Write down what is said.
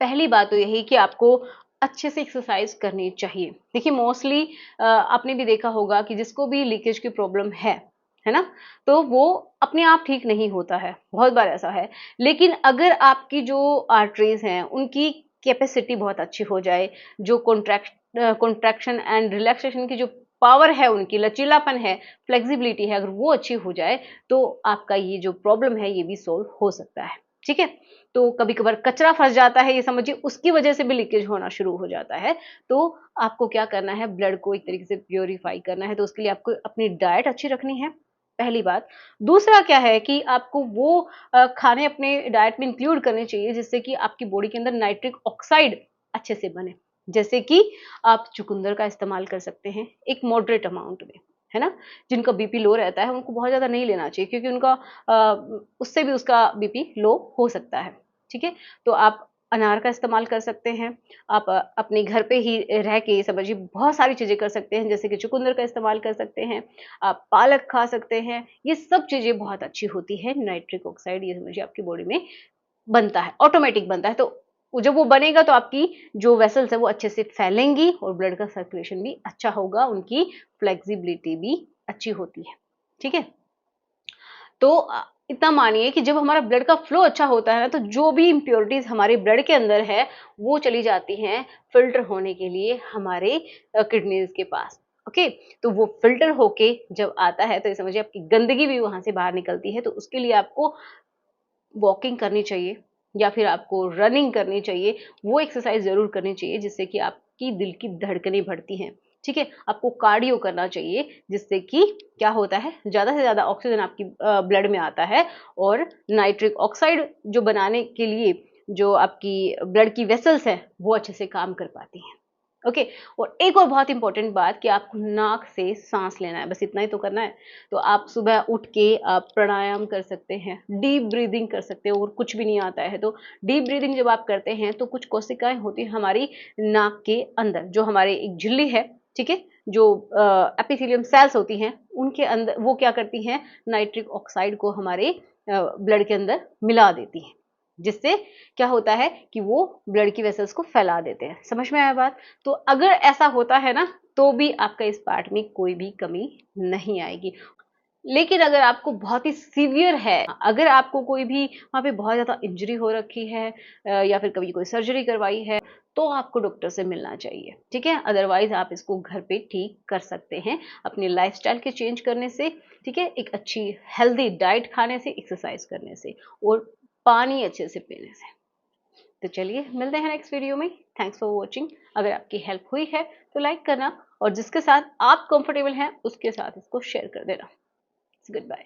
पहली बात तो यही कि आपको अच्छे से एक्सरसाइज करनी चाहिए। देखिए मोस्टली आपने भी देखा होगा कि जिसको भी लीकेज की प्रॉब्लम है ना? तो वो अपने आप ठीक नहीं होता है, बहुत बार ऐसा है। लेकिन अगर आपकी जो आर्टरीज़ हैं, उनकी कैपेसिटी बहुत अच्छी हो जाए, जो कॉन्ट्रैक्शन एंड रिलैक्सेशन की जो पावर है उनकी, लचीलापन है, फ्लेक्सिबिलिटी है, अगर वो अच्छी हो जाए, तो आपका ये जो प्रॉब्लम है, ये भी सॉल्व हो सकता है। ठीक है? तो कभी-कभार कचरा फँस जाता है, ये समझिए उसकी वजह से भी लीकेज होना शुरू हो जाता है। तो आपको क्या करना है, ब्लड को एक तरीके से प्यूरिफाई करना है, तो उसके लिए आपको अपनी डाइट अच्छी रखनी है, पहली बात। दूसरा क्या है कि आपको वो खाने अपने डाइट में इंक्लूड करने चाहिए जिससे कि आपकी बॉडी के अंदर नाइट्रिक ऑक्साइड अच्छे से बने। जैसे कि आप चुकंदर का इस्तेमाल कर सकते हैं, एक मॉडरेट अमाउंट में, है ना? जिनका बीपी लो रहता है, उनको बहुत ज़्यादा नहीं लेना चाहिए क्योंकि उनका उससे भी उसका बीपी लो हो सकता है। ठीक है? तो आप अनार का इस्तेमाल कर सकते हैं। आप अपने घर पे ही रह के समझिए बहुत सारी चीज़ें कर सकते हैं, जैसे कि चुकंदर का इस्तेमाल कर सकते हैं, आप पालक खा सकते हैं। ये सब चीज़ें बहुत अच्छी होती हैं, नाइट्रिक ऑक्साइड ये समझिए आपकी बॉडी में बनता है, ऑटोमैटिक बनता है। तो जब वो बनेगा तो आपकी जो वेसल्स हैं वो अच्छे से फैलेंगी और ब्लड का सर्कुलेशन भी अच्छा होगा, उनकी फ्लेक्सिबिलिटी भी अच्छी होती है। ठीक है? तो इतना मानिए कि जब हमारा ब्लड का फ्लो अच्छा होता है ना, तो जो भी इम्प्योरिटीज़ हमारे ब्लड के अंदर है, वो चली जाती हैं फ़िल्टर होने के लिए हमारे किडनीज़ के पास, ओके? तो वो फ़िल्टर होके जब आता है, तो ये समझिए आपकी गंदगी भी वहाँ से बाहर निकलती है, तो उसके लिए आपको वॉकिंग करनी चाहिए या फिर आपको रनिंग करनी चाहिए, वो एक्सरसाइज़ ज़रूर करनी चाहिए जिससे कि आपकी दिल की धड़कनें बढ़ती हैं, ठीक है? आपको कार्डियो करना चाहिए जिससे कि क्या होता है, ज़्यादा से ज़्यादा ऑक्सीजन आपकी ब्लड में आता है और नाइट्रिक ऑक्साइड जो बनाने के लिए जो आपकी ब्लड की वेसल्स हैं, वो अच्छे से काम कर पाती हैं। ओके। और एक और बहुत इंपॉर्टेंट बात कि आपको नाक से सांस लेना है, बस इतना ही तो करना है। तो आप सुबह उठ के आप प्राणायाम कर सकते हैं, डीप ब्रीदिंग कर सकते हो और कुछ भी नहीं आता है तो डीप ब्रीदिंग जब आप करते हैं तो कुछ कोशिकाएं होती हैं हमारी नाक के अंदर, जो हमारे एक झिल्ली है, ठीक है, जो एपिथेलियम सेल्स होती हैं उनके अंदर, वो क्या करती हैं, नाइट्रिक ऑक्साइड को हमारे ब्लड के अंदर मिला देती हैं, जिससे क्या होता है कि वो ब्लड की वेसल्स को फैला देते हैं। समझ में आया बात? तो अगर ऐसा होता है ना, तो भी आपका इस पार्ट में कोई भी कमी नहीं आएगी। लेकिन अगर आपको बहुत ही सीवियर है, अगर आपको कोई भी वहाँ पे बहुत ज़्यादा इंजरी हो रखी है या फिर कभी कोई सर्जरी करवाई है, तो आपको डॉक्टर से मिलना चाहिए, ठीक है? अदरवाइज़ आप इसको घर पे ठीक कर सकते हैं, अपने लाइफ़स्टाइल के चेंज करने से, ठीक है? एक अच्छी हेल्दी डाइट खाने से, एक्सरसाइज़ करने से और पानी अच्छे से पीने से। तो चलिए मिलते हैं नेक्स्ट वीडियो में। Thanks for watching. अगर आपकी हेल्प हुई है तो लाइक करना और जिसके साथ आप कंफर्टेबल हैं उसके साथ इसको शेयर कर देना। Good bye.